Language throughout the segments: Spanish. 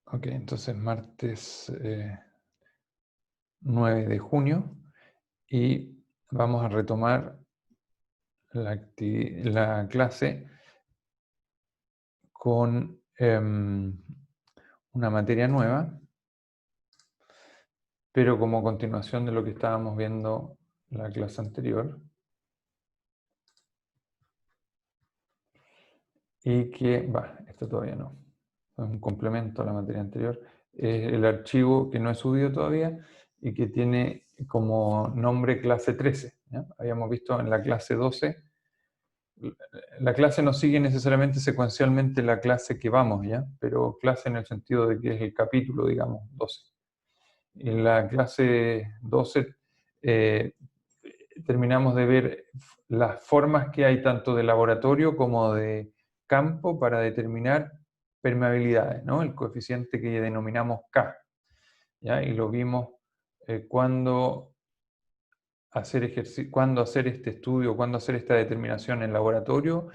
Ok, entonces martes 9 de junio y vamos a retomar la clase con una materia nueva, pero como continuación de lo que estábamos viendo la clase anterior, y que, esto todavía no, es un complemento a la materia anterior, es el archivo que no he subido todavía y que tiene como nombre clase 13. ¿Ya? Habíamos visto en la clase 12, la clase no sigue necesariamente secuencialmente la clase que vamos, ¿ya? Pero clase en el sentido de que es el capítulo, digamos, 12. En la clase 12 terminamos de ver las formas que hay tanto de laboratorio como de campo para determinar permeabilidades, ¿no? El coeficiente que denominamos K, ¿ya? Y lo vimos cuando cuándo hacer este estudio, cuándo hacer esta determinación en laboratorio,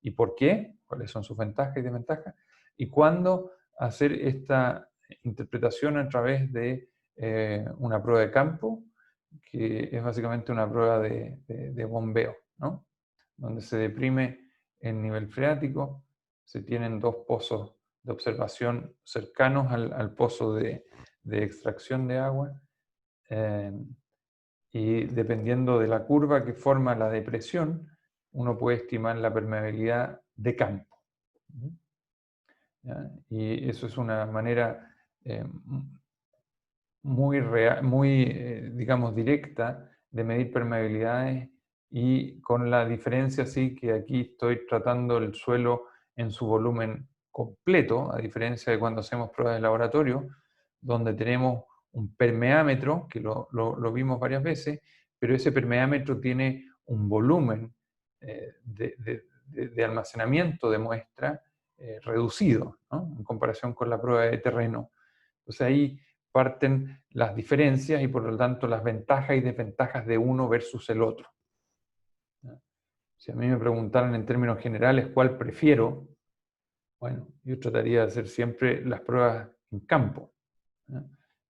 y por qué, cuáles son sus ventajas y desventajas, y cuándo hacer esta interpretación a través de una prueba de campo, que es básicamente una prueba de bombeo, ¿no? Donde se deprime el nivel freático, se tienen dos pozos de observación cercanos al pozo de extracción de agua, y dependiendo de la curva que forma la depresión, uno puede estimar la permeabilidad de campo. ¿Ya? Y eso es una manera muy, digamos, directa de medir permeabilidades, y con la diferencia sí que aquí estoy tratando el suelo en su volumen completo, a diferencia de cuando hacemos pruebas de laboratorio, donde tenemos un permeámetro, que lo vimos varias veces, pero ese permeámetro tiene un volumen de almacenamiento de muestra reducido, ¿no? En comparación con la prueba de terreno. Entonces ahí parten las diferencias y por lo tanto las ventajas y desventajas de uno versus el otro. Si a mí me preguntaran en términos generales cuál prefiero, bueno, yo trataría de hacer siempre las pruebas en campo, ¿ya?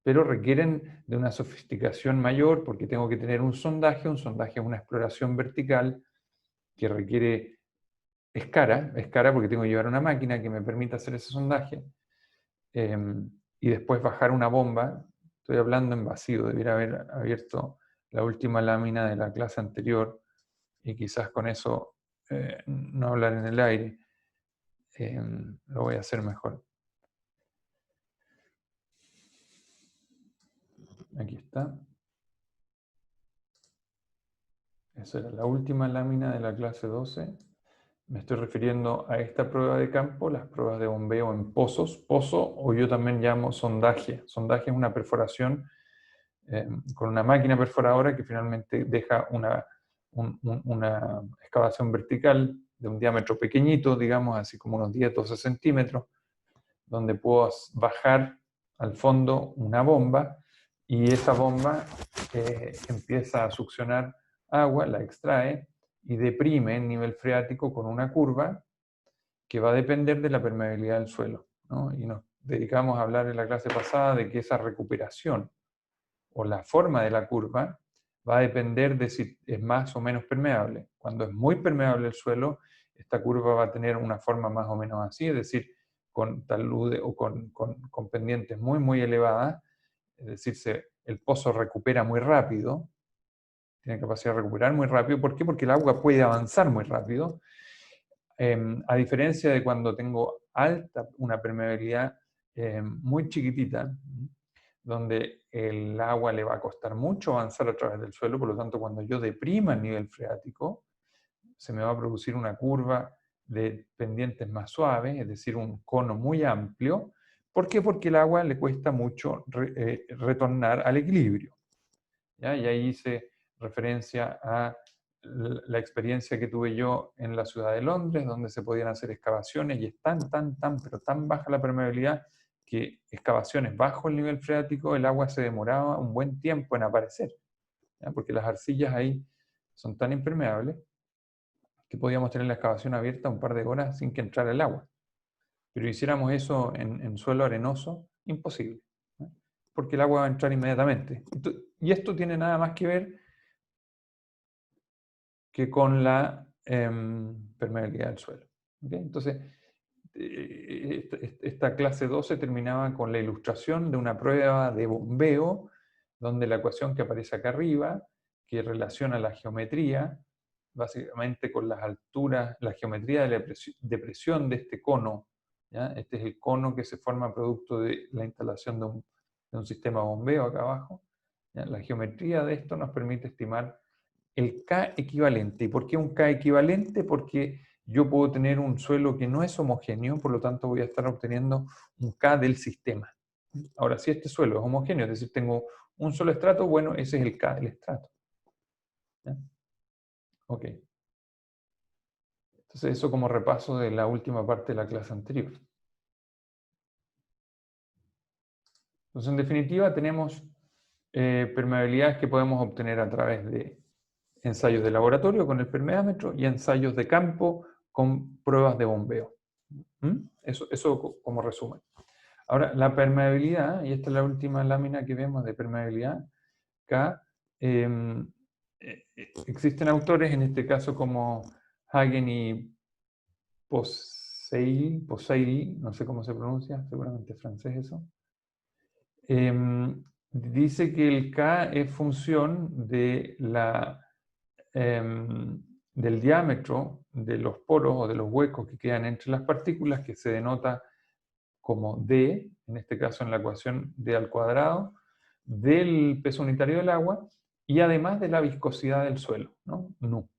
Pero requieren de una sofisticación mayor porque tengo que tener un sondaje es una exploración vertical que requiere, es cara porque tengo que llevar una máquina que me permita hacer ese sondaje, y después bajar una bomba. Estoy hablando en vacío, debiera haber abierto la última lámina de la clase anterior y quizás con eso no hablar en el aire. Lo voy a hacer mejor. Aquí está. Esa era la última lámina de la clase 12. Me estoy refiriendo a esta prueba de campo, las pruebas de bombeo en pozos. Pozo, o yo también llamo sondaje. Sondaje es una perforación con una máquina perforadora que finalmente deja una excavación vertical de un diámetro pequeñito, digamos, así como unos 10-12 centímetros, donde puedo bajar al fondo una bomba, y esa bomba empieza a succionar agua, la extrae y deprime el nivel freático con una curva que va a depender de la permeabilidad del suelo, ¿no? Y nos dedicamos a hablar en la clase pasada de que esa recuperación o la forma de la curva va a depender de si es más o menos permeable. Cuando es muy permeable el suelo, esta curva va a tener una forma más o menos así, es decir, con talude o con pendientes muy, muy elevadas, es decir, el pozo recupera muy rápido, tiene capacidad de recuperar muy rápido. ¿Por qué? Porque el agua puede avanzar muy rápido, a diferencia de cuando tengo una permeabilidad muy chiquitita, donde el agua le va a costar mucho avanzar a través del suelo. Por lo tanto, cuando yo deprima el nivel freático, se me va a producir una curva de pendientes más suaves, es decir, un cono muy amplio. ¿Por qué? Porque el agua le cuesta mucho retornar al equilibrio, ¿ya? Y ahí hice referencia a la experiencia que tuve yo en la ciudad de Londres, donde se podían hacer excavaciones, y es pero tan baja la permeabilidad que excavaciones bajo el nivel freático, el agua se demoraba un buen tiempo en aparecer, ¿ya? Porque las arcillas ahí son tan impermeables que podíamos tener la excavación abierta un par de horas sin que entrara el agua. pero hiciéramos eso en suelo arenoso, imposible, ¿no? Porque el agua va a entrar inmediatamente. Y esto tiene nada más que ver que con la permeabilidad del suelo. ¿Okay? Entonces, esta clase 12 terminaba con la ilustración de una prueba de bombeo, donde la ecuación que aparece acá arriba, que relaciona la geometría, básicamente con las alturas, la geometría de la presión de este cono, ¿ya? Este es el cono que se forma producto de la instalación de un sistema bombeo acá abajo, ¿ya? La geometría de esto nos permite estimar el K equivalente. ¿Y por qué un K equivalente? Porque yo puedo tener un suelo que no es homogéneo, por lo tanto voy a estar obteniendo un K del sistema. Ahora, si este suelo es homogéneo, es decir, tengo un solo estrato, bueno, ese es el K del estrato. ¿Ya? Ok. Entonces, eso como repaso de la última parte de la clase anterior. Entonces, en definitiva, tenemos permeabilidades que podemos obtener a través de ensayos de laboratorio con el permeámetro y ensayos de campo con pruebas de bombeo. Eso como resumen. Ahora, la permeabilidad, y esta es la última lámina que vemos de permeabilidad, acá existen autores, en este caso como Hagen y Poseil, no sé cómo se pronuncia, seguramente es francés eso, dice que el K es función de del diámetro de los poros o de los huecos que quedan entre las partículas, que se denota como D, en este caso en la ecuación D al cuadrado, del peso unitario del agua, y además de la viscosidad del suelo, ¿no? Nu.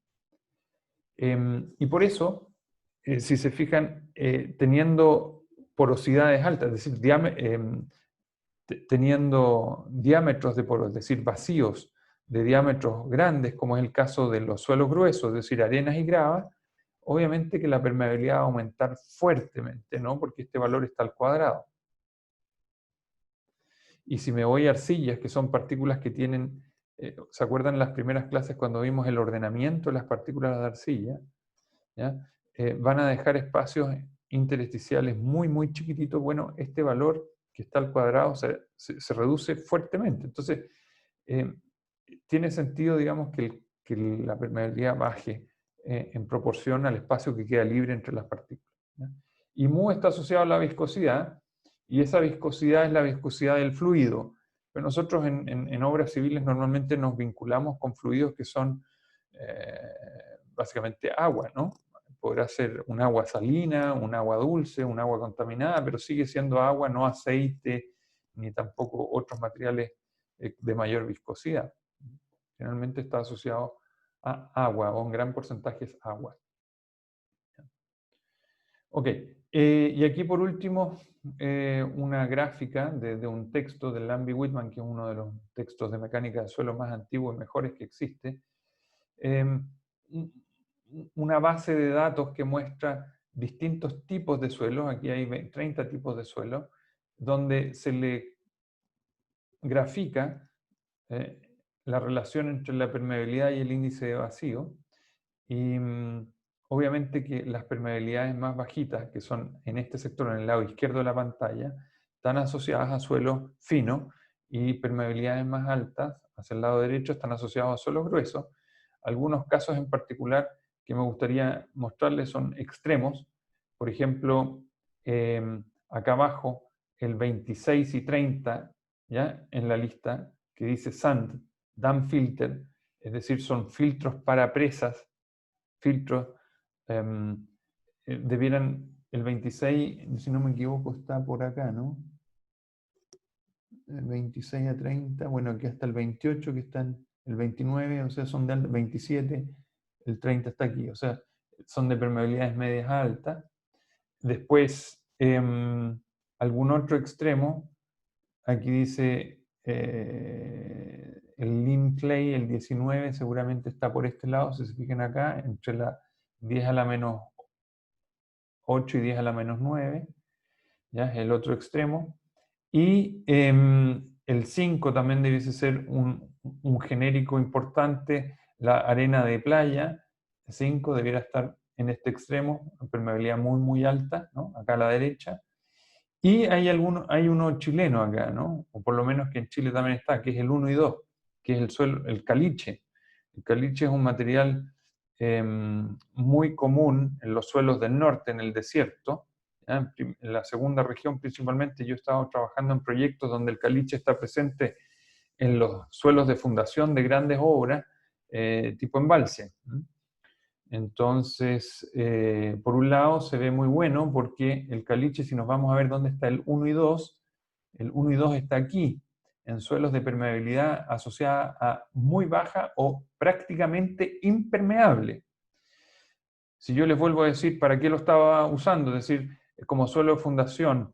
Y por eso, si se fijan, teniendo porosidades altas, es decir, teniendo diámetros de poros, es decir, vacíos de diámetros grandes, como es el caso de los suelos gruesos, es decir, arenas y gravas, obviamente que la permeabilidad va a aumentar fuertemente, ¿no? Porque este valor está al cuadrado. Y si me voy a arcillas, que son partículas que tienen, ¿se acuerdan las primeras clases cuando vimos el ordenamiento de las partículas de arcilla? ¿Ya? Van a dejar espacios intersticiales muy, muy chiquititos. Bueno, este valor que está al cuadrado se reduce fuertemente. Entonces, tiene sentido, digamos, que la permeabilidad baje en proporción al espacio que queda libre entre las partículas, ¿ya? Y mu está asociado a la viscosidad, y esa viscosidad es la viscosidad del fluido. Pero nosotros en obras civiles normalmente nos vinculamos con fluidos que son básicamente agua, ¿no? Podrá ser un agua salina, un agua dulce, un agua contaminada, pero sigue siendo agua, no aceite, ni tampoco otros materiales de mayor viscosidad. Generalmente está asociado a agua, o un gran porcentaje es agua. Ok, y aquí por último, una gráfica de un texto de Lambie Whitman, que es uno de los textos de mecánica de suelo más antiguos y mejores que existe. Una base de datos que muestra distintos tipos de suelos, aquí hay 30 tipos de suelo, donde se le grafica la relación entre la permeabilidad y el índice de vacío. Y obviamente que las permeabilidades más bajitas, que son en este sector, en el lado izquierdo de la pantalla, están asociadas a suelos finos, y permeabilidades más altas, hacia el lado derecho, están asociadas a suelos gruesos. Algunos casos en particular que me gustaría mostrarles son extremos. Por ejemplo, acá abajo, el 26 y 30, ¿ya? En la lista, que dice SAND, Dam Filter, es decir, son filtros para presas, filtros, debieran, el 26, si no me equivoco, está por acá, ¿no? El 26 a 30, bueno, aquí hasta el 28, que están el 29, o sea, son del 27, el 30 está aquí, o sea, son de permeabilidades medias altas. Después, algún otro extremo, aquí dice el Lim Clay, el 19, seguramente está por este lado, si se fijan acá, entre la 10 a la menos 8 y 10 a la menos 9, ya es el otro extremo. Y el 5 también debiese ser un genérico importante, la arena de playa. El 5 debiera estar en este extremo, permeabilidad muy, muy alta, ¿no? Acá a la derecha. Y hay uno chileno acá, ¿no? O por lo menos que en Chile también está, que es el 1 y 2, que es el suelo, el caliche. El caliche es un material muy común en los suelos del norte, en el desierto. ¿Ya? En la segunda región principalmente yo he estado trabajando en proyectos donde el caliche está presente en los suelos de fundación de grandes obras, tipo embalse. Entonces, por un lado se ve muy bueno porque el caliche, si nos vamos a ver dónde está el 1 y 2, el 1 y 2 está aquí, en suelos de permeabilidad asociada a muy baja o prácticamente impermeable. Si yo les vuelvo a decir para qué lo estaba usando, es decir, como suelo de fundación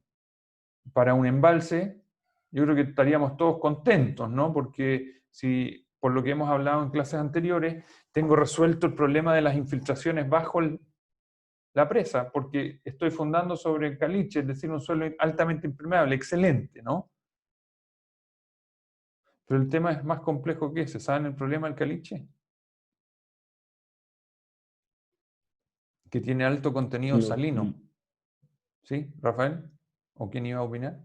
para un embalse, yo creo que estaríamos todos contentos, ¿no? Porque si, por lo que hemos hablado en clases anteriores, tengo resuelto el problema de las infiltraciones bajo la presa, porque estoy fundando sobre el caliche, es decir, un suelo altamente impermeable, excelente, ¿no? Pero el tema es más complejo que ese. ¿Saben el problema del caliche? Que tiene alto contenido No, salino. ¿Sí, Rafael? ¿O quién iba a opinar?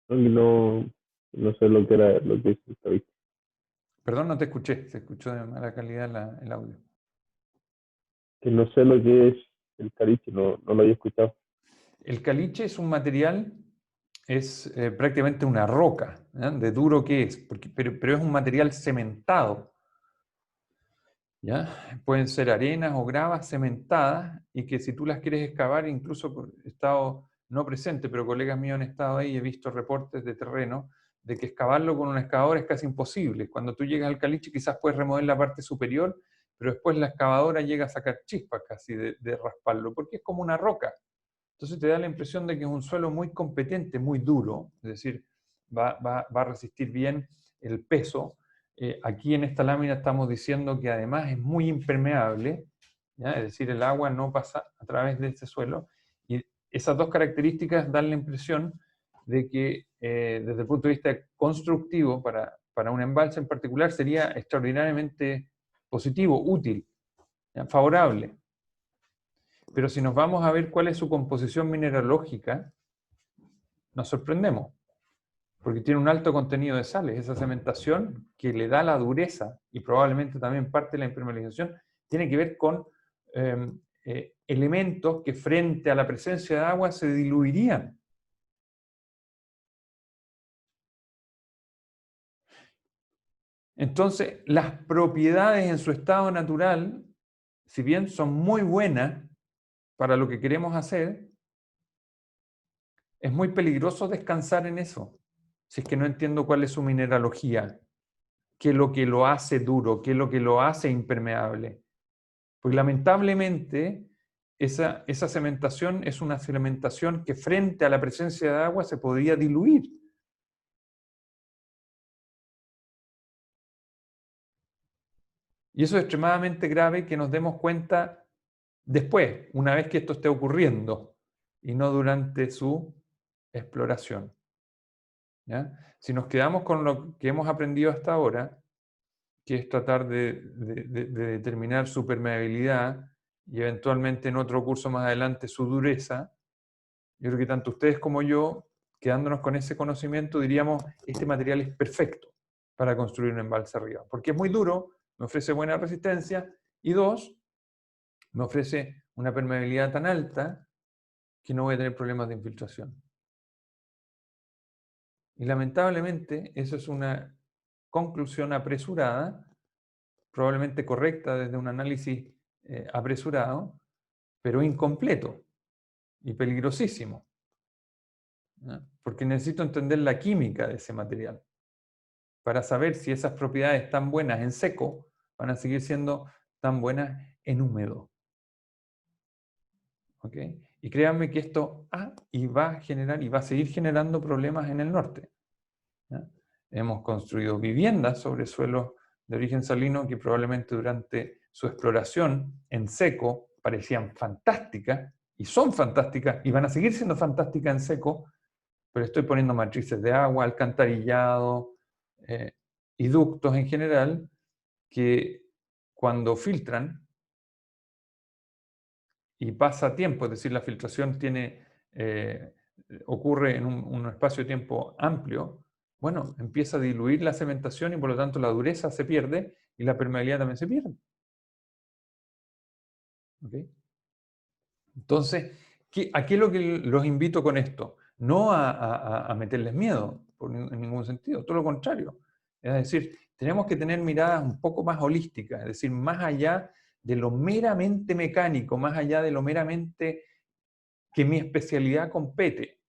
no, no sé lo que era lo que es el caliche. Perdón, no te escuché. Se escuchó de mala calidad el audio. Que no sé lo que es el caliche, no lo había escuchado. El caliche es un material, es prácticamente una roca, ¿eh? De duro que es, pero es un material cementado. ¿Ya? Pueden ser arenas o gravas cementadas y que si tú las quieres excavar, incluso he estado no presente, pero colegas míos han estado ahí y he visto reportes de terreno de que excavarlo con una excavadora es casi imposible. Cuando tú llegas al caliche quizás puedes remover la parte superior, pero después la excavadora llega a sacar chispas casi de rasparlo, porque es como una roca. Entonces te da la impresión de que es un suelo muy competente, muy duro, es decir, va a resistir bien el peso. Aquí en esta lámina estamos diciendo que además es muy impermeable, ¿ya? Es decir, el agua no pasa a través de este suelo. Y esas dos características dan la impresión de que desde el punto de vista constructivo, para un embalse en particular, sería extraordinariamente positivo, útil, ¿ya? Favorable. Pero si nos vamos a ver cuál es su composición mineralógica, nos sorprendemos, porque tiene un alto contenido de sales. Esa cementación que le da la dureza y probablemente también parte de la impermeabilización tiene que ver con elementos que frente a la presencia de agua se diluirían. Entonces, las propiedades en su estado natural, si bien son muy buenas para lo que queremos hacer, es muy peligroso descansar en eso, si es que no entiendo cuál es su mineralogía, qué es lo que lo hace duro, qué es lo que lo hace impermeable. Pues lamentablemente esa cementación es una cementación que frente a la presencia de agua se podría diluir. Y eso es extremadamente grave que nos demos cuenta después, una vez que esto esté ocurriendo, y no durante su exploración. ¿Ya? Si nos quedamos con lo que hemos aprendido hasta ahora, que es tratar de determinar su permeabilidad y eventualmente en otro curso más adelante su dureza, yo creo que tanto ustedes como yo, quedándonos con ese conocimiento, diríamos, este material es perfecto para construir un embalse arriba, porque es muy duro, me ofrece buena resistencia, y dos, me ofrece una permeabilidad tan alta que no voy a tener problemas de infiltración. Y lamentablemente, eso es una conclusión apresurada, probablemente correcta desde un análisis apresurado, pero incompleto y peligrosísimo, ¿no? Porque necesito entender la química de ese material para saber si esas propiedades tan buenas en seco van a seguir siendo tan buenas en húmedo. ¿Ok? Y créanme que esto y va a generar y va a seguir generando problemas en el norte. ¿Ya? Hemos construido viviendas sobre suelos de origen salino que probablemente durante su exploración en seco parecían fantásticas y son fantásticas y van a seguir siendo fantásticas en seco, pero estoy poniendo matrices de agua, alcantarillado y ductos en general que cuando filtran y pasa tiempo, es decir, la filtración ocurre en un espacio de tiempo amplio, bueno, empieza a diluir la cementación y por lo tanto la dureza se pierde y la permeabilidad también se pierde. ¿Okay? Entonces, ¿a qué es lo que los invito con esto? No a meterles miedo en ningún sentido, todo lo contrario. Es decir, tenemos que tener miradas un poco más holísticas, es decir, más allá de lo meramente mecánico, más allá de lo meramente que mi especialidad compete.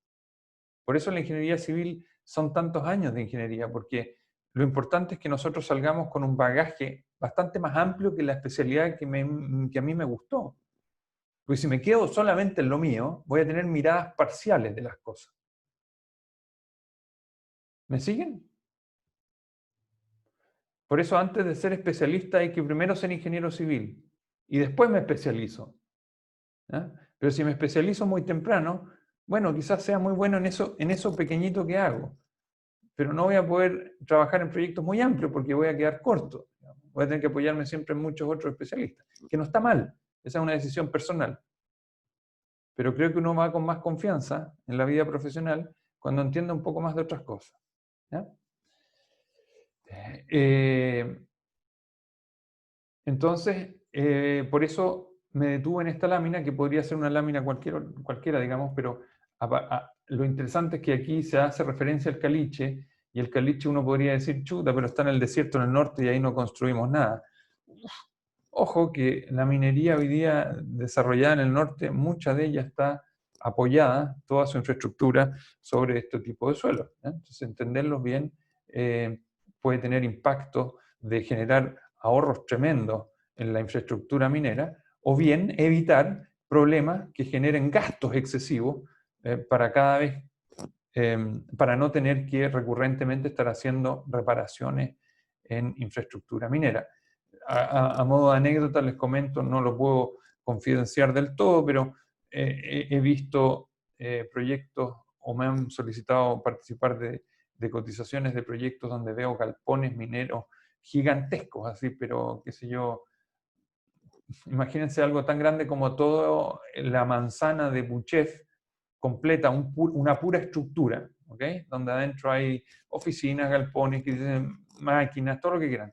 Por eso la ingeniería civil son tantos años de ingeniería, porque lo importante es que nosotros salgamos con un bagaje bastante más amplio que la especialidad que a mí me gustó. Porque si me quedo solamente en lo mío, voy a tener miradas parciales de las cosas. ¿Me siguen? Por eso antes de ser especialista hay que primero ser ingeniero civil y después me especializo. ¿Ya? Pero si me especializo muy temprano, bueno, quizás sea muy bueno en eso pequeñito que hago, pero no voy a poder trabajar en proyectos muy amplios porque voy a quedar corto. Voy a tener que apoyarme siempre en muchos otros especialistas, que no está mal, esa es una decisión personal. Pero creo que uno va con más confianza en la vida profesional cuando entiende un poco más de otras cosas. ¿Ya? Entonces, por eso me detuve en esta lámina, que podría ser una lámina cualquiera, digamos, pero lo interesante es que aquí se hace referencia al caliche, y el caliche uno podría decir, chuta, pero está en el desierto en el norte y ahí no construimos nada. Ojo que la minería hoy día desarrollada en el norte, mucha de ella está apoyada, toda su infraestructura, sobre este tipo de suelos. Entonces, entenderlos bien puede tener impacto de generar ahorros tremendos en la infraestructura minera, o bien evitar problemas que generen gastos excesivos para cada vez, para no tener que recurrentemente estar haciendo reparaciones en infraestructura minera. A modo de anécdota les comento, no lo puedo confidenciar del todo, pero he visto proyectos o me han solicitado participar de cotizaciones de proyectos donde veo galpones mineros gigantescos, así, pero qué sé yo, imagínense algo tan grande como toda la manzana de Buchef completa, una pura estructura, ¿okay? Donde adentro hay oficinas, galpones, máquinas, todo lo que quieran.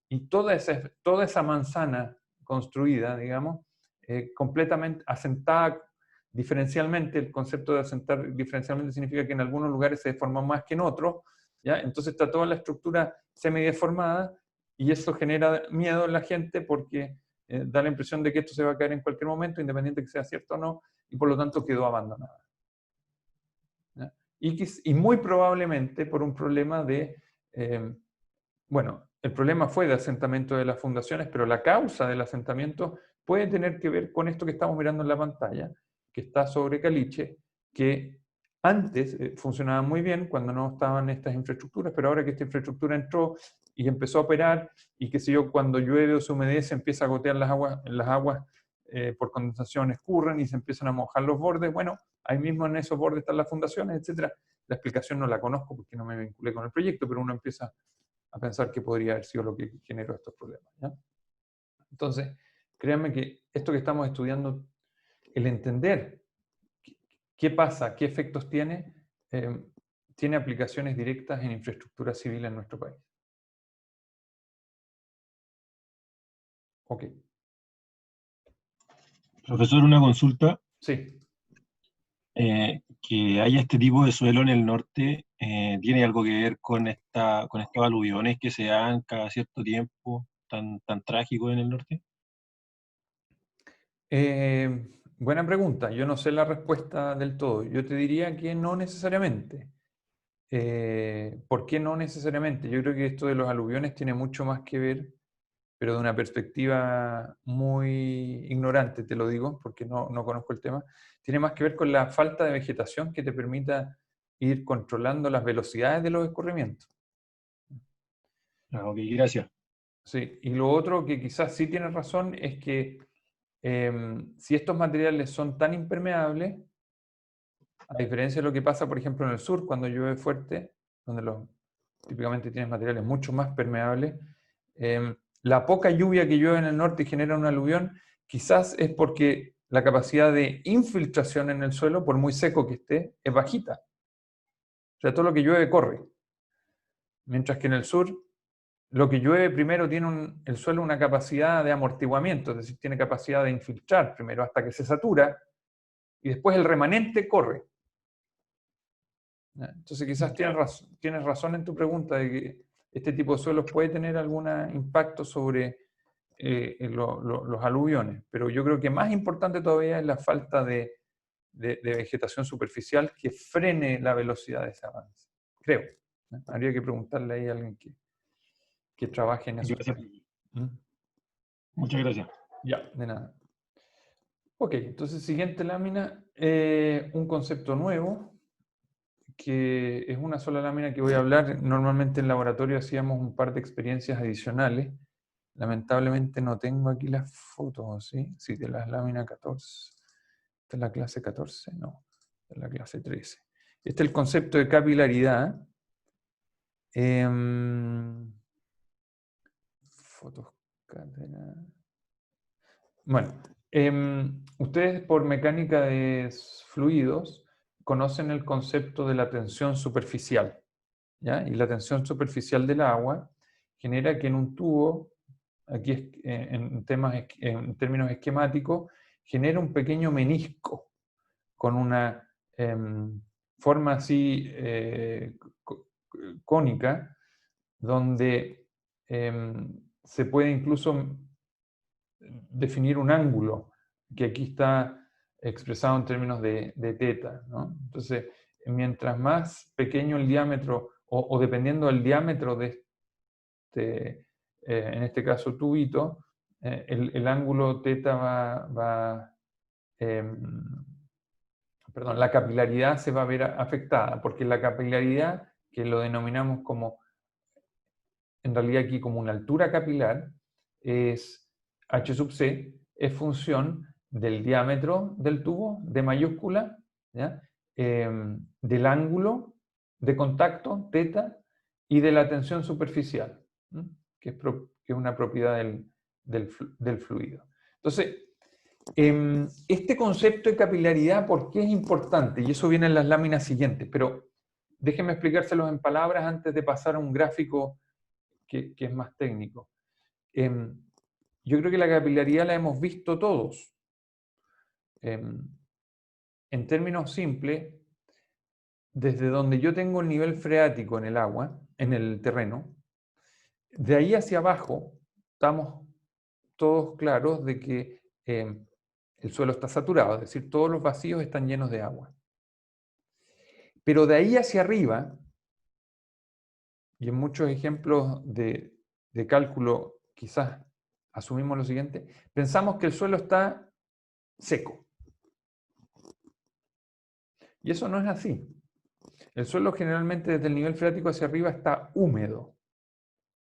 Y toda esa manzana construida, digamos, completamente asentada diferencialmente, el concepto de asentar diferencialmente significa que en algunos lugares se deforma más que en otros, ¿ya? Entonces está toda la estructura semideformada y eso genera miedo en la gente porque da la impresión de que esto se va a caer en cualquier momento, independiente de que sea cierto o no, y por lo tanto quedó abandonada. ¿Ya? Y muy probablemente por un problema de... bueno, el problema fue de asentamiento de las fundaciones, pero la causa del asentamiento puede tener que ver con esto que estamos mirando en la pantalla, que está sobre caliche, que antes funcionaba muy bien cuando no estaban estas infraestructuras, pero ahora que esta infraestructura entró y empezó a operar, y que sé yo, cuando llueve o se humedece, empieza a gotear las aguas por condensación escurren y se empiezan a mojar los bordes, bueno, ahí mismo en esos bordes están las fundaciones, etc. La explicación no la conozco porque no me vinculé con el proyecto, pero uno empieza a pensar que podría haber sido lo que generó estos problemas. ¿Ya? Entonces, créanme que esto que estamos estudiando, el entender qué pasa, qué efectos tiene aplicaciones directas en infraestructura civil en nuestro país. Ok. Profesor, una consulta. Sí. Que haya este tipo de suelo en el norte, ¿tiene algo que ver con estos aluviones que se dan cada cierto tiempo tan trágicos en el norte? Buena pregunta. Yo no sé la respuesta del todo. Yo te diría que no necesariamente. ¿Por qué no necesariamente? Yo creo que esto de los aluviones tiene mucho más que ver, pero de una perspectiva muy ignorante, te lo digo, porque no conozco el tema, tiene más que ver con la falta de vegetación que te permita ir controlando las velocidades de los escurrimientos. Ah, ok, gracias. Sí. Y lo otro que quizás sí tienes razón es que si estos materiales son tan impermeables, a diferencia de lo que pasa, por ejemplo, en el sur, cuando llueve fuerte, donde típicamente tienes materiales mucho más permeables, la poca lluvia que llueve en el norte y genera un aluvión, quizás es porque la capacidad de infiltración en el suelo, por muy seco que esté, es bajita. O sea, todo lo que llueve corre. Mientras que en el sur, lo que llueve primero tiene el suelo una capacidad de amortiguamiento, es decir, tiene capacidad de infiltrar primero hasta que se satura, y después el remanente corre. Entonces quizás tienes razón en tu pregunta de que este tipo de suelos puede tener algún impacto sobre los aluviones, pero yo creo que más importante todavía es la falta de vegetación superficial que frene la velocidad de ese avance. Creo. Habría que preguntarle ahí a alguien que trabaje en eso. Muchas gracias. Ya, de nada. Ok, entonces siguiente lámina, un concepto nuevo, que es una sola lámina que voy a hablar. Normalmente en laboratorio hacíamos un par de experiencias adicionales. Lamentablemente no tengo aquí las fotos, ¿sí? Sí, de la lámina 14. ¿Esta es la clase 14? No, esta es la clase 13. Este es el concepto de capilaridad. Fotos cátedra. Bueno, ustedes por mecánica de fluidos conocen el concepto de la tensión superficial, ¿ya? Y la tensión superficial del agua genera que en un tubo, aquí en términos esquemáticos, genera un pequeño menisco con una forma así cónica, donde se puede incluso definir un ángulo, que aquí está expresado en términos de teta, ¿no? Entonces, mientras más pequeño el diámetro, o dependiendo del diámetro de este, en este caso tubito, el ángulo teta perdón, la capilaridad se va a ver afectada, porque la capilaridad, que lo denominamos como, en realidad aquí como una altura capilar, es H sub C, es función del diámetro del tubo, de mayúscula, ¿ya? Del ángulo de contacto, teta, y de la tensión superficial, ¿no? que es una propiedad del fluido. Entonces, este concepto de capilaridad, ¿por qué es importante? Y eso viene en las láminas siguientes, pero déjenme explicárselos en palabras antes de pasar a un gráfico que es más técnico. Yo creo que la capilaridad la hemos visto todos. En términos simples, desde donde yo tengo el nivel freático en el agua, en el terreno, de ahí hacia abajo estamos todos claros de que el suelo está saturado, es decir, todos los vacíos están llenos de agua. Pero de ahí hacia arriba, y en muchos ejemplos de cálculo quizás asumimos lo siguiente, pensamos que el suelo está seco. Y eso no es así. El suelo generalmente desde el nivel freático hacia arriba está húmedo.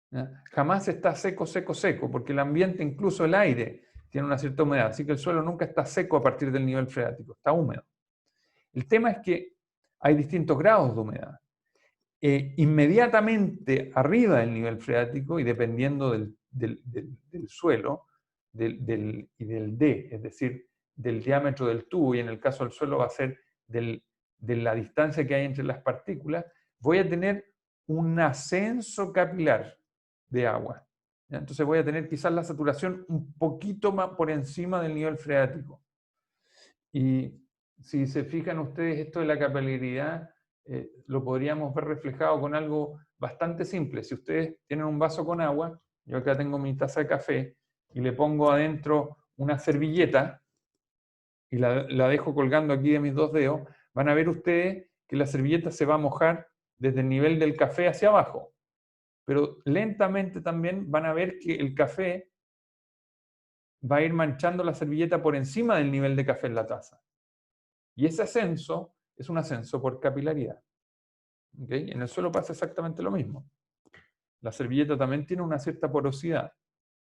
¿Ya? Jamás está seco, seco, seco, porque el ambiente, incluso el aire, tiene una cierta humedad. Así que el suelo nunca está seco a partir del nivel freático, está húmedo. El tema es que hay distintos grados de humedad. Inmediatamente arriba del nivel freático, y dependiendo del suelo y del D, es decir, del diámetro del tubo, y en el caso del suelo va a ser de la distancia que hay entre las partículas, voy a tener un ascenso capilar de agua. ¿Ya? Entonces voy a tener quizás la saturación un poquito más por encima del nivel freático. Y si se fijan ustedes, esto de la capilaridad lo podríamos ver reflejado con algo bastante simple. Si ustedes tienen un vaso con agua, yo acá tengo mi taza de café, y le pongo adentro una servilleta, y la dejo colgando aquí de mis dos dedos, van a ver ustedes que la servilleta se va a mojar desde el nivel del café hacia abajo. Pero lentamente también van a ver que el café va a ir manchando la servilleta por encima del nivel de café en la taza. Y ese ascenso es un ascenso por capilaridad. ¿Okay? En el suelo pasa exactamente lo mismo. La servilleta también tiene una cierta porosidad.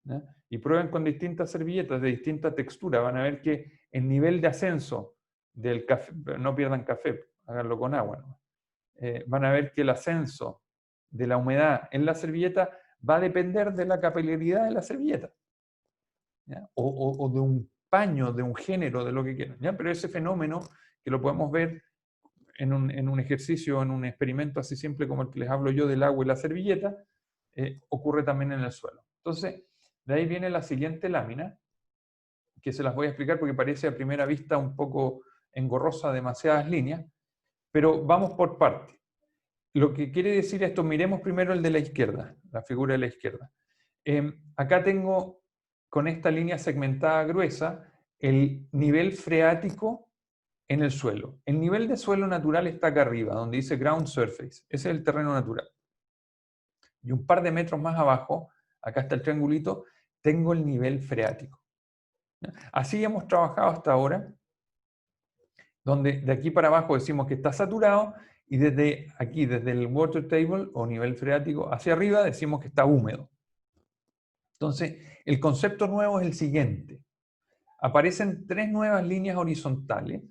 ¿Ya? Y prueben con distintas servilletas de distinta textura. Van a ver que el nivel de ascenso del café, no pierdan café, háganlo con agua, ¿no? Van a ver que el ascenso de la humedad en la servilleta va a depender de la capilaridad de la servilleta. ¿Ya? O paño de un género, de lo que quieran, ¿ya? Pero ese fenómeno, que lo podemos ver en un ejercicio, en un experimento así simple como el que les hablo yo del agua y la servilleta, ocurre también en el suelo. Entonces, de ahí viene la siguiente lámina, que se las voy a explicar porque parece a primera vista un poco engorrosa, demasiadas líneas, pero vamos por partes. Lo que quiere decir esto, miremos primero el de la izquierda, la figura de la izquierda. Acá tengo, con esta línea segmentada gruesa, el nivel freático en el suelo. El nivel de suelo natural está acá arriba, donde dice ground surface. Ese es el terreno natural. Y un par de metros más abajo, acá está el triangulito, tengo el nivel freático. Así hemos trabajado hasta ahora, donde de aquí para abajo decimos que está saturado, y desde aquí, desde el water table o nivel freático hacia arriba, decimos que está húmedo. Entonces, el concepto nuevo es el siguiente. Aparecen 3 nuevas líneas horizontales,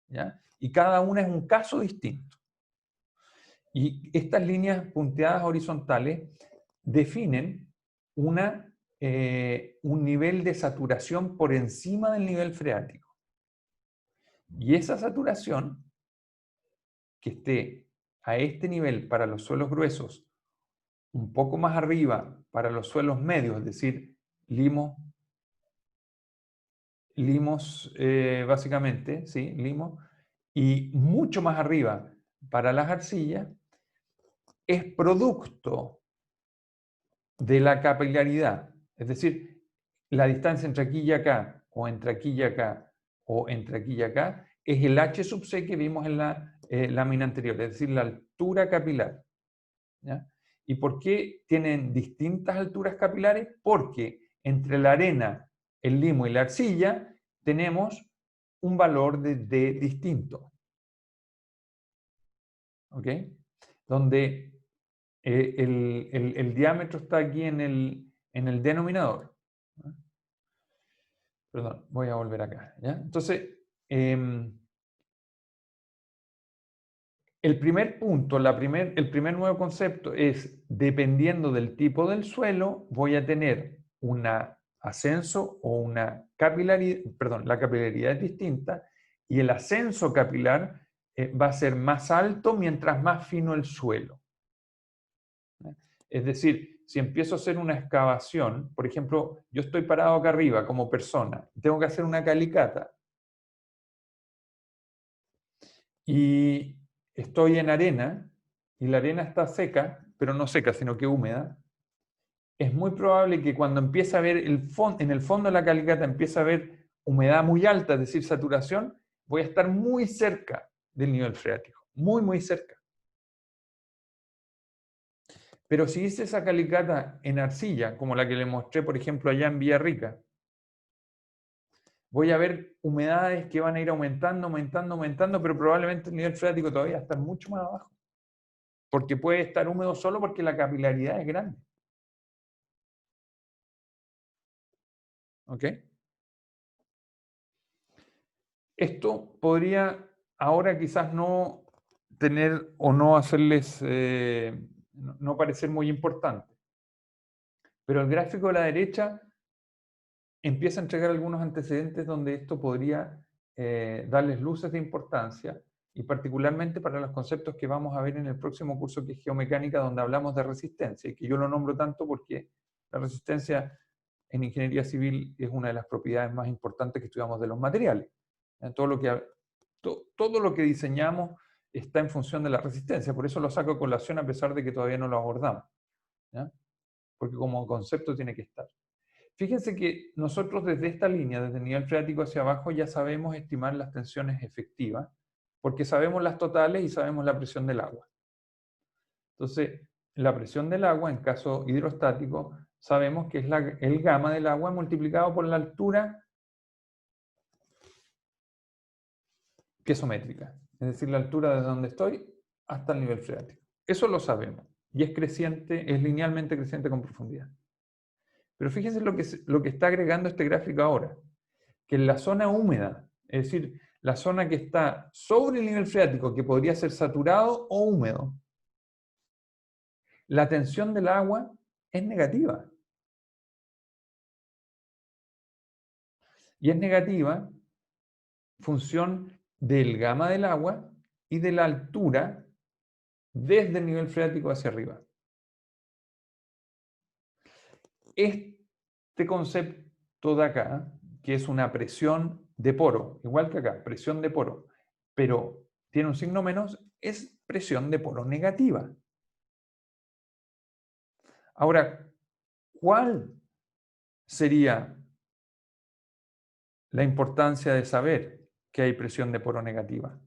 ¿ya? Y cada una es un caso distinto. Y estas líneas punteadas horizontales definen un nivel de saturación por encima del nivel freático. Y esa saturación, que esté a este nivel para los suelos gruesos, un poco más arriba para los suelos medios, es decir, limos, básicamente, ¿sí? Limos, y mucho más arriba para las arcillas, es producto de la capilaridad. Es decir, la distancia entre aquí y acá, o entre aquí y acá, o entre aquí y acá, es el H sub C que vimos en la lámina anterior, es decir, la altura capilar. ¿Ya? ¿Y por qué tienen distintas alturas capilares? Porque entre la arena, el limo y la arcilla tenemos un valor de D distinto. ¿Ok? Donde el diámetro está aquí en el denominador. Perdón, voy a volver acá. ¿Ya? Entonces, el primer punto, el primer nuevo concepto es, dependiendo del tipo del suelo, voy a tener un ascenso o una capilaridad, perdón, la capilaridad es distinta, y el ascenso capilar va a ser más alto mientras más fino el suelo. Es decir, si empiezo a hacer una excavación, por ejemplo, yo estoy parado acá arriba como persona, tengo que hacer una calicata, y estoy en arena, y la arena está seca, pero no seca, sino que húmeda, es muy probable que cuando empiece a ver en el fondo de la calicata empiece a haber humedad muy alta, es decir, saturación, voy a estar muy cerca del nivel freático, muy, muy cerca. Pero si hice esa calicata en arcilla, como la que le mostré, por ejemplo, allá en Villarrica, voy a ver humedades que van a ir aumentando, aumentando, aumentando, pero probablemente el nivel freático todavía va a estar mucho más abajo. Porque puede estar húmedo solo porque la capilaridad es grande. ¿Ok? Esto podría ahora quizás no tener o no hacerles, no parecer muy importante. Pero el gráfico de la derecha empieza a entregar algunos antecedentes donde esto podría darles luces de importancia, y particularmente para los conceptos que vamos a ver en el próximo curso, que es geomecánica, donde hablamos de resistencia, y que yo lo nombro tanto porque la resistencia en ingeniería civil es una de las propiedades más importantes que estudiamos de los materiales. Todo lo que diseñamos está en función de la resistencia, por eso lo saco a colación a pesar de que todavía no lo abordamos, ¿ya? Porque como concepto tiene que estar. Fíjense que nosotros desde esta línea, desde el nivel freático hacia abajo, ya sabemos estimar las tensiones efectivas, porque sabemos las totales y sabemos la presión del agua. Entonces, la presión del agua, en caso hidrostático, sabemos que es el gamma del agua multiplicado por la altura piezométrica, es decir, la altura desde donde estoy hasta el nivel freático. Eso lo sabemos, y es creciente, es linealmente creciente con profundidad. Pero fíjense lo que está agregando este gráfico ahora, que en la zona húmeda, es decir, la zona que está sobre el nivel freático, que podría ser saturado o húmedo, la tensión del agua es negativa. Y es negativa función del gamma del agua y de la altura desde el nivel freático hacia arriba. Este concepto de acá, que es una presión de poro, igual que acá, presión de poro, pero tiene un signo menos, es presión de poro negativa. Ahora, ¿cuál sería la importancia de saber que hay presión de poro negativa?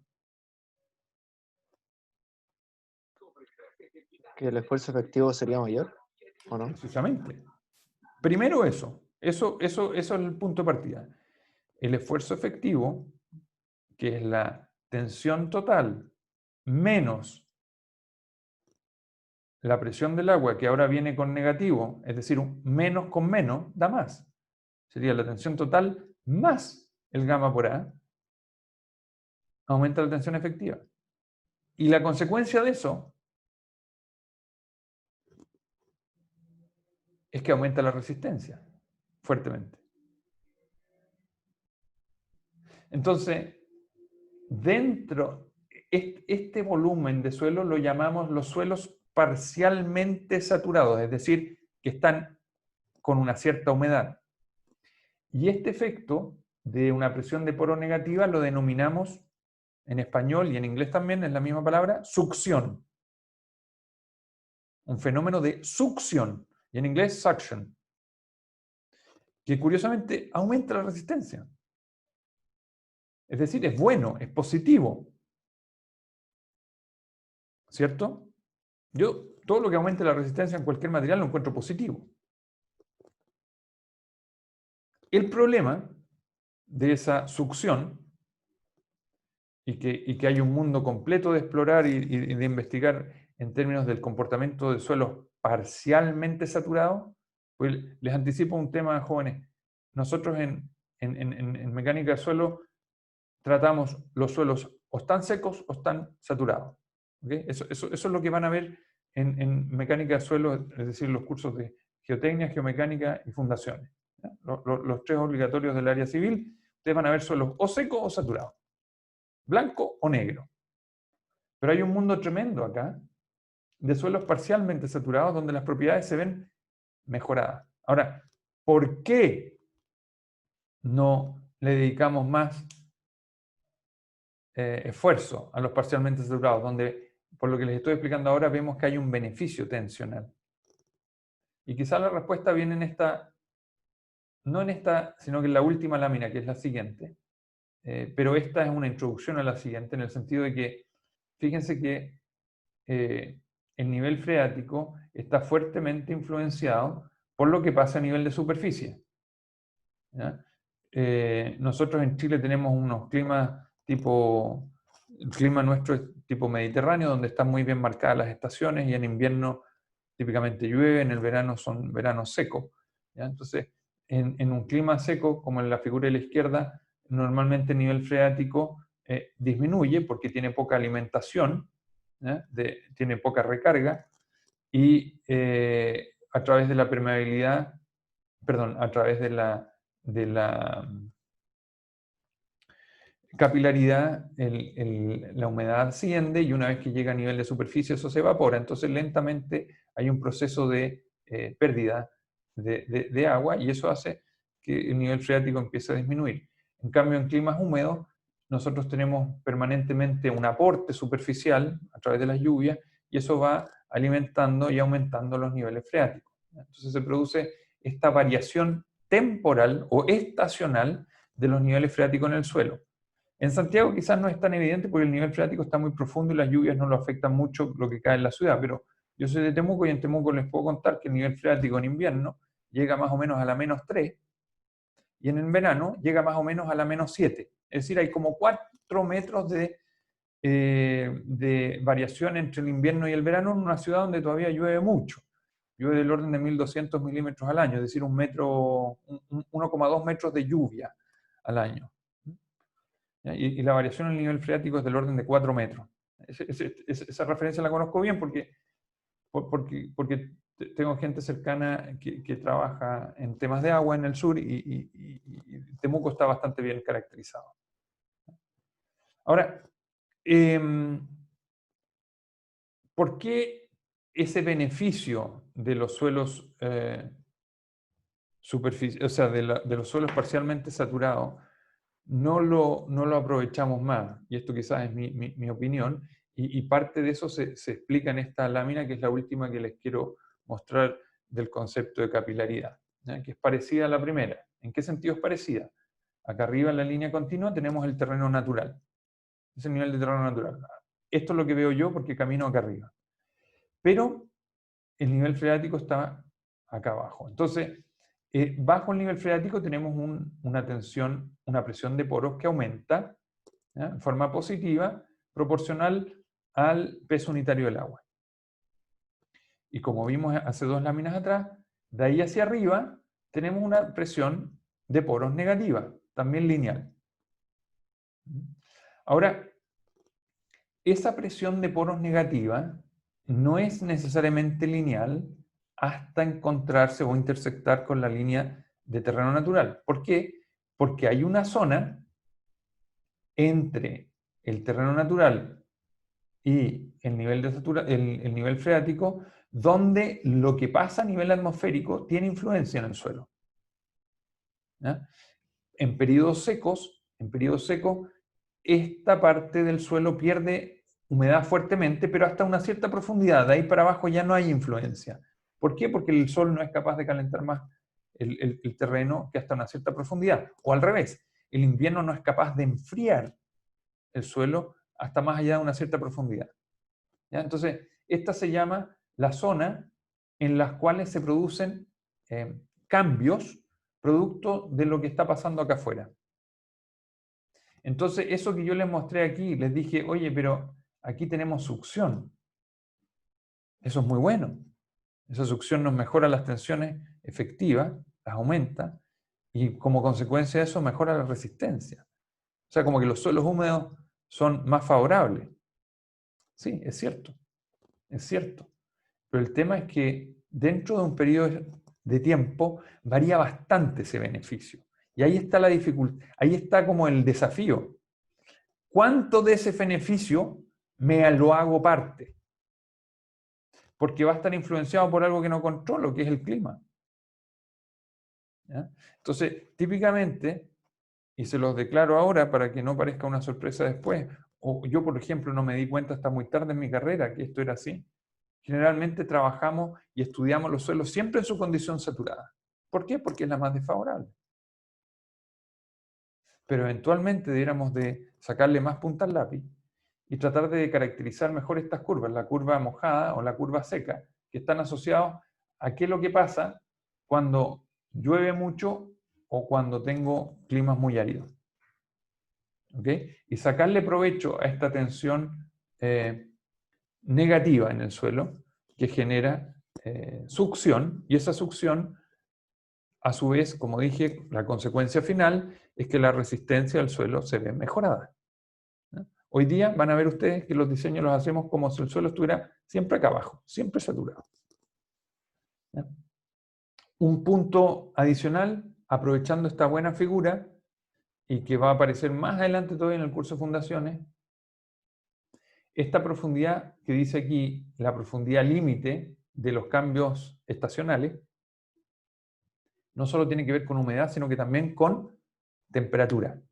¿Que el esfuerzo efectivo sería mayor o no? Precisamente. Primero eso es el punto de partida. El esfuerzo efectivo, que es la tensión total menos la presión del agua, que ahora viene con negativo, es decir, un menos con menos, da más. Sería la tensión total más el gamma por A, aumenta la tensión efectiva. Y la consecuencia de eso es que aumenta la resistencia fuertemente. Entonces, dentro, este volumen de suelo lo llamamos los suelos parcialmente saturados, es decir, que están con una cierta humedad. Y este efecto de una presión de poro negativa lo denominamos en español y en inglés también es la misma palabra, succión. Un fenómeno de succión, y en inglés suction, que curiosamente aumenta la resistencia. Es decir, es bueno, es positivo. ¿Cierto? Yo todo lo que aumente la resistencia en cualquier material lo encuentro positivo. El problema de esa succión, y que hay un mundo completo de explorar y de investigar en términos del comportamiento de suelos parcialmente saturados, pues les anticipo un tema, jóvenes. Nosotros en mecánica de suelo tratamos los suelos o están secos o están saturados. ¿Okay? Eso es lo que van a ver en mecánica de suelo, es decir, los cursos de geotecnia, geomecánica y fundaciones. Los tres obligatorios del área civil, ustedes van a ver suelos o secos o saturados, blanco o negro. Pero hay un mundo tremendo acá de suelos parcialmente saturados donde las propiedades se ven mejoradas. Ahora, ¿por qué no le dedicamos más esfuerzo a los parcialmente saturados? Donde, por lo que les estoy explicando ahora, vemos que hay un beneficio tensional. Y quizás la respuesta viene en esta, no en esta, sino que en la última lámina, que es la siguiente. Pero esta es una introducción a la siguiente, en el sentido de que, fíjense que el nivel freático está fuertemente influenciado por lo que pasa a nivel de superficie. ¿Ya? Nosotros en Chile tenemos unos climas tipo, el clima nuestro es tipo mediterráneo, donde están muy bien marcadas las estaciones y en invierno típicamente llueve, en el verano son veranos secos. ¿Ya? Entonces, en un clima seco, como en la figura de la izquierda, normalmente el nivel freático disminuye porque tiene poca alimentación, tiene poca recarga, y a través de la permeabilidad, perdón, a través de la capilaridad, la humedad asciende y una vez que llega a nivel de superficie eso se evapora. Entonces lentamente hay un proceso de pérdida de agua y eso hace que el nivel freático empiece a disminuir. En cambio, en climas húmedos, nosotros tenemos permanentemente un aporte superficial a través de las lluvias y eso va alimentando y aumentando los niveles freáticos. Entonces se produce esta variación temporal o estacional de los niveles freáticos en el suelo. En Santiago quizás no es tan evidente porque el nivel freático está muy profundo y las lluvias no lo afectan mucho lo que cae en la ciudad, pero yo soy de Temuco y en Temuco les puedo contar que el nivel freático en invierno llega más o menos a la -3 y en el verano llega más o menos a la -7. Es decir, hay como 4 metros de variación entre el invierno y el verano en una ciudad donde todavía llueve mucho. Llueve del orden de 1.200 milímetros al año, es decir, 1,2 metros de lluvia al año. Y la variación en el nivel freático es del orden de 4 metros. Esa referencia la conozco bien porque tengo gente cercana que trabaja en temas de agua en el sur y Temuco está bastante bien caracterizado. Ahora, ¿por qué ese beneficio de los suelos o sea, de los suelos parcialmente saturados no lo aprovechamos más? Y esto quizás es mi opinión, y parte de eso se explica en esta lámina, que es la última que les quiero mostrar del concepto de capilaridad, ¿ya? Que es parecida a la primera. ¿En qué sentido es parecida? Acá arriba en la línea continua tenemos el terreno natural. Es el nivel de terreno natural. Esto es lo que veo yo porque camino acá arriba. Pero el nivel freático está acá abajo. Entonces, bajo el nivel freático tenemos una tensión, una presión de poros que aumenta, ¿ya? En forma positiva, proporcional al peso unitario del agua. Y como vimos hace 2 láminas atrás, de ahí hacia arriba tenemos una presión de poros negativa, también lineal. Ahora, esa presión de poros negativa no es necesariamente lineal hasta encontrarse o intersectar con la línea de terreno natural. ¿Por qué? Porque hay una zona entre el terreno natural y el nivel, el nivel freático, donde lo que pasa a nivel atmosférico tiene influencia en el suelo. ¿Ya? En periodos secos, esta parte del suelo pierde humedad fuertemente, pero hasta una cierta profundidad. De ahí para abajo ya no hay influencia. ¿Por qué? Porque el sol no es capaz de calentar más el terreno que hasta una cierta profundidad. O al revés, el invierno no es capaz de enfriar el suelo hasta más allá de una cierta profundidad. ¿Ya? Entonces, esta se llama la zona en las cuales se producen cambios producto de lo que está pasando acá afuera. Entonces, eso que yo les mostré aquí, les dije, oye, pero aquí tenemos succión. Eso es muy bueno. Esa succión nos mejora las tensiones efectivas, las aumenta, y como consecuencia de eso mejora la resistencia. O sea, como que los suelos húmedos son más favorables. Sí, es cierto. Es cierto. Pero el tema es que dentro de un periodo de tiempo varía bastante ese beneficio. Y ahí está la dificultad, ahí está como el desafío. ¿Cuánto de ese beneficio me lo hago parte? Porque va a estar influenciado por algo que no controlo, que es el clima. ¿Ya? Entonces, típicamente, y se los declaro ahora para que no parezca una sorpresa después, o yo, por ejemplo, no me di cuenta hasta muy tarde en mi carrera que esto era así. Generalmente trabajamos y estudiamos los suelos siempre en su condición saturada. ¿Por qué? Porque es la más desfavorable. Pero eventualmente debiéramos de sacarle más punta al lápiz y tratar de caracterizar mejor estas curvas, la curva mojada o la curva seca, que están asociados a qué es lo que pasa cuando llueve mucho o cuando tengo climas muy áridos. ¿Ok? Y sacarle provecho a esta tensión negativa en el suelo que genera succión, y esa succión, a su vez, como dije, la consecuencia final es que la resistencia del suelo se ve mejorada. ¿No? Hoy día van a ver ustedes que los diseños los hacemos como si el suelo estuviera siempre acá abajo, siempre saturado. ¿No? Un punto adicional, aprovechando esta buena figura, y que va a aparecer más adelante todavía en el curso de fundaciones, esta profundidad que dice aquí, la profundidad límite de los cambios estacionales, no solo tiene que ver con humedad, sino que también con temperatura.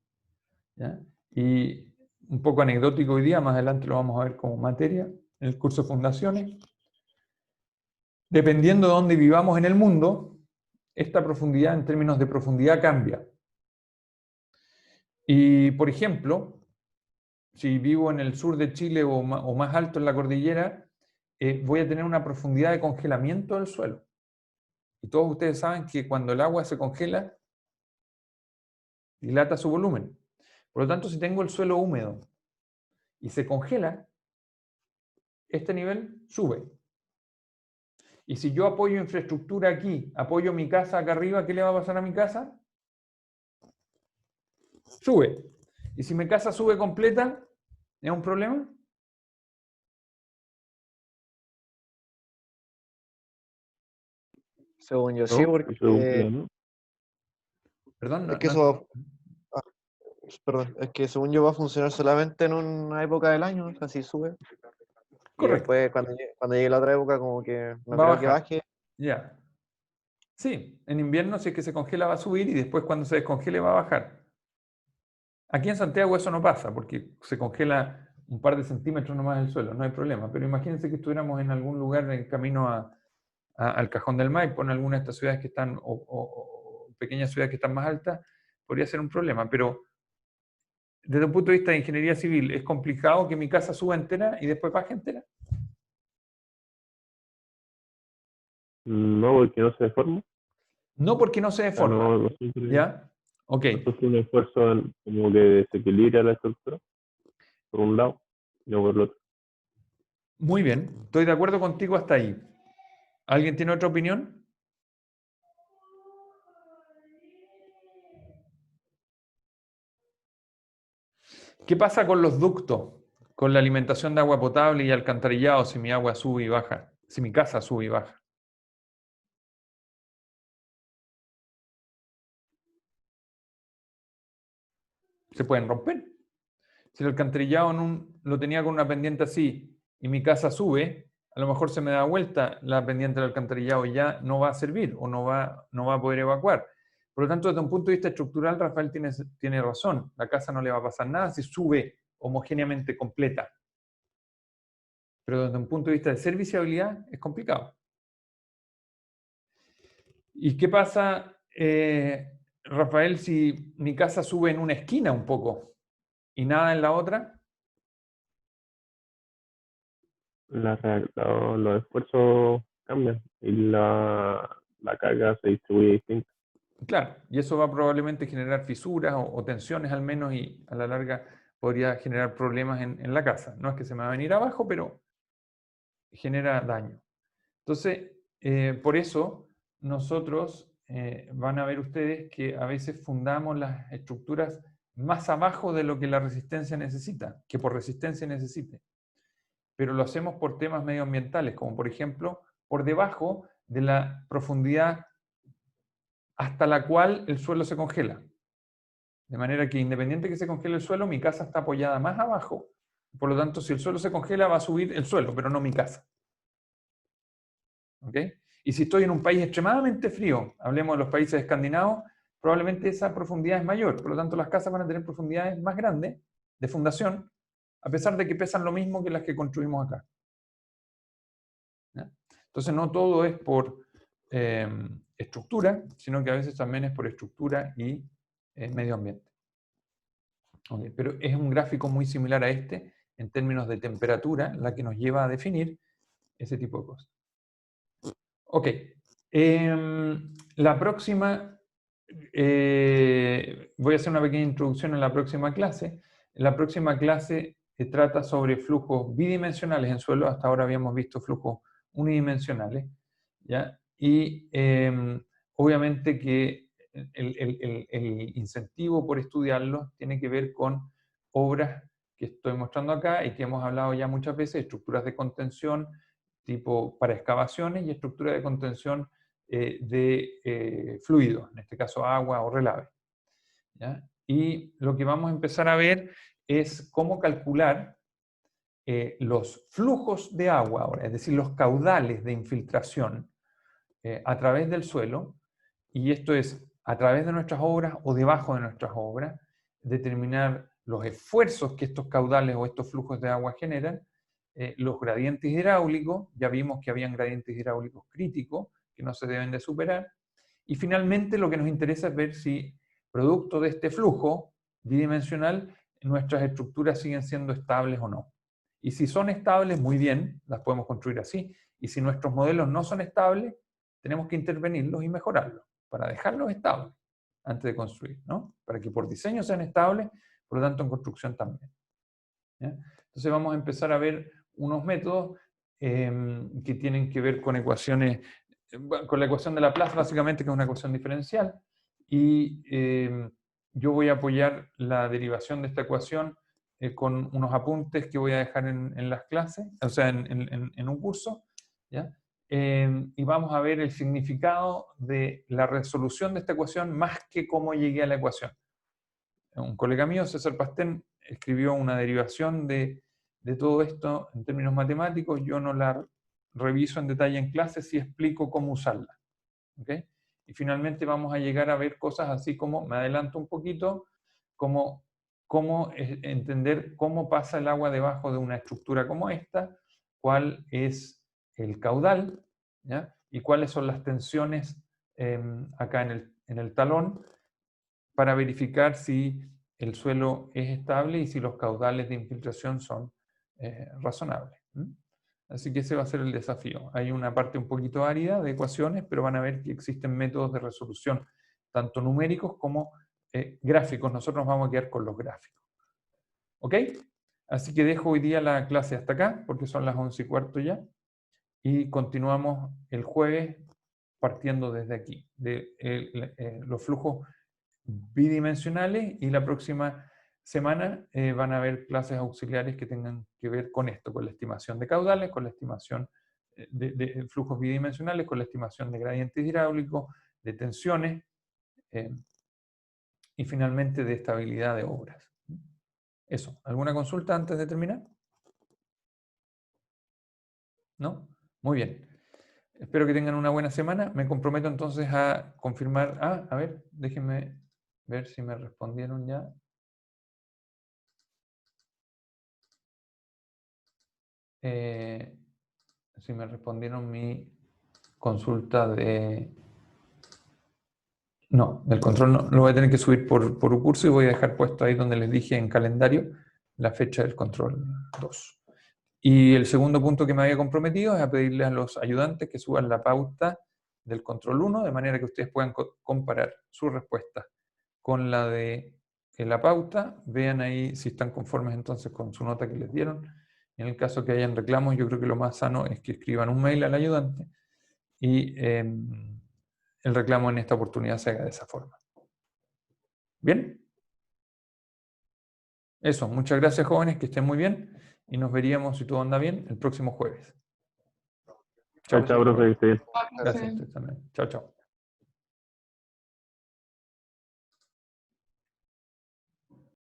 ¿Ya? Y un poco anecdótico hoy día, más adelante lo vamos a ver como materia en el curso de fundaciones. Dependiendo de dónde vivamos en el mundo, esta profundidad en términos de profundidad cambia. Y, por ejemplo, si vivo en el sur de Chile o más alto en la cordillera, voy a tener una profundidad de congelamiento del suelo. Y todos ustedes saben que cuando el agua se congela, dilata su volumen. Por lo tanto, si tengo el suelo húmedo y se congela, este nivel sube. Y si yo apoyo infraestructura aquí, apoyo mi casa acá arriba, ¿qué le va a pasar a mi casa? Sube. Y si mi casa sube completa, ¿es un problema? Según yo sí, ¿no? porque Eso es un plano. Perdón, es que eso, ah, perdón, es que según yo va a funcionar solamente en una época del año, así sube. Y correcto, después cuando llegue la otra época como que no va a creo que bajar. baje. Ya. Sí, en invierno si es que se congela va a subir y después cuando se descongele va a bajar. Aquí en Santiago eso no pasa porque se congela un par de centímetros nomás el suelo, no hay problema. Pero imagínense que estuviéramos en algún lugar en camino al Cajón del Maipo, en alguna de estas ciudades que están, o pequeñas ciudades que están más altas, podría ser un problema. Pero desde un punto de vista de ingeniería civil, ¿es complicado que mi casa suba entera y después baje entera? No, porque no se deforma. No porque no se O sea, deforma, no sufre, ¿ya? Ok, no sufre un esfuerzo como que desequilibra la estructura, por un lado, y no por el otro. muy bien, estoy de acuerdo contigo hasta ahí. ¿Alguien tiene otra opinión? ¿Qué pasa con los ductos? Con la alimentación de agua potable y alcantarillado si mi agua sube y baja, si mi casa sube y baja. Se pueden romper. Si el alcantarillado lo tenía con una pendiente así y mi casa sube, a lo mejor se me da vuelta la pendiente del alcantarillado y ya no va a servir o no va a poder evacuar. Por lo tanto, desde un punto de vista estructural, Rafael tiene razón. La casa no le va a pasar nada si sube homogéneamente completa. Pero desde un punto de vista de serviciabilidad es complicado. ¿Y qué pasa, Rafael, si mi casa sube en una esquina un poco y nada en la otra? Los esfuerzos cambian y la carga se distribuye distinto. Claro, y eso va a probablemente generar fisuras o tensiones al menos y a la larga podría generar problemas en la casa. No es que se me va a venir abajo, pero genera daño. Entonces, por eso nosotros van a ver ustedes que a veces fundamos las estructuras más abajo de lo que la resistencia necesita, que por resistencia necesite. Pero lo hacemos por temas medioambientales, como por ejemplo, por debajo de la profundidad hasta la cual el suelo se congela. De manera que independiente que se congele el suelo, mi casa está apoyada más abajo. Por lo tanto, si el suelo se congela, va a subir el suelo, pero no mi casa. ¿Ok? Y si estoy en un país extremadamente frío, hablemos de los países escandinavos, probablemente esa profundidad es mayor. Por lo tanto, las casas van a tener profundidades más grandes de fundación, a pesar de que pesan lo mismo que las que construimos acá. ¿Ya? Entonces, no todo es por estructura, sino que a veces también es por estructura y medio ambiente. Okay, pero es un gráfico muy similar a este en términos de temperatura, la que nos lleva a definir ese tipo de cosas. Ok, la próxima, voy a hacer una pequeña introducción en la próxima clase. La próxima clase trata sobre flujos bidimensionales en suelo. Hasta ahora habíamos visto flujos unidimensionales, ¿ya? Y obviamente que el incentivo por estudiarlos tiene que ver con obras que estoy mostrando acá y que hemos hablado ya muchas veces, estructuras de contención tipo para excavaciones y estructura de contención de fluidos, en este caso agua o relave. ¿Ya? Y lo que vamos a empezar a ver es cómo calcular los flujos de agua ahora, es decir, los caudales de infiltración a través del suelo, y esto es a través de nuestras obras o debajo de nuestras obras, determinar los esfuerzos que estos caudales o estos flujos de agua generan, los gradientes hidráulicos, ya vimos que habían gradientes hidráulicos críticos que no se deben de superar, y finalmente lo que nos interesa es ver si, producto de este flujo bidimensional, nuestras estructuras siguen siendo estables o no. Y si son estables, muy bien, las podemos construir así. Y si nuestros modelos no son estables, tenemos que intervenirlos y mejorarlos para dejarlos estables antes de construir, ¿no? Para que por diseño sean estables, por lo tanto en construcción también. ¿Ya? Entonces vamos a empezar a ver unos métodos que tienen que ver con ecuaciones, con la ecuación de Laplace básicamente, que es una ecuación diferencial, y yo voy a apoyar la derivación de esta ecuación con unos apuntes que voy a dejar en las clases, o sea, en un curso, ¿ya? y vamos a ver el significado de la resolución de esta ecuación más que cómo llegué a la ecuación. Un colega mío, César Pastén, escribió una derivación de todo esto en términos matemáticos. Yo no la reviso en detalle en clases y explico cómo usarla. ¿Okay? Y finalmente vamos a llegar a ver cosas así como, me adelanto un poquito, como cómo entender cómo pasa el agua debajo de una estructura como esta, cuál es el caudal, ¿ya? Y cuáles son las tensiones acá en el talón, para verificar si el suelo es estable y si los caudales de infiltración son razonables. Así que ese va a ser el desafío. Hay una parte un poquito árida de ecuaciones, pero van a ver que existen métodos de resolución, tanto numéricos como gráficos. Nosotros nos vamos a quedar con los gráficos. ¿Ok? Así que dejo hoy día la clase hasta acá, porque son las 11:15 ya. Y continuamos el jueves partiendo desde aquí, de los flujos bidimensionales, y la próxima semana van a haber clases auxiliares que tengan que ver con esto, con la estimación de caudales, con la estimación de flujos bidimensionales, con la estimación de gradientes hidráulicos, de tensiones y finalmente de estabilidad de obras. Eso, ¿alguna consulta antes de terminar? ¿No? Muy bien. Espero que tengan una buena semana. Me comprometo entonces a confirmar. A ver, déjenme ver si me respondieron ya. Si me respondieron mi consulta de... No, del control no. Lo voy a tener que subir por curso y voy a dejar puesto ahí donde les dije en calendario la fecha del control 2. Y el segundo punto que me había comprometido es a pedirle a los ayudantes que suban la pauta del control 1, de manera que ustedes puedan comparar su respuesta con la de la pauta. Vean ahí si están conformes entonces con su nota que les dieron. En el caso que hayan reclamos, yo creo que lo más sano es que escriban un mail al ayudante y el reclamo en esta oportunidad se haga de esa forma. ¿Bien? Eso, muchas gracias jóvenes, que estén muy bien y nos veríamos, si todo anda bien, el próximo jueves. Chao, profe. Gracias a ustedes también. Chao, chao.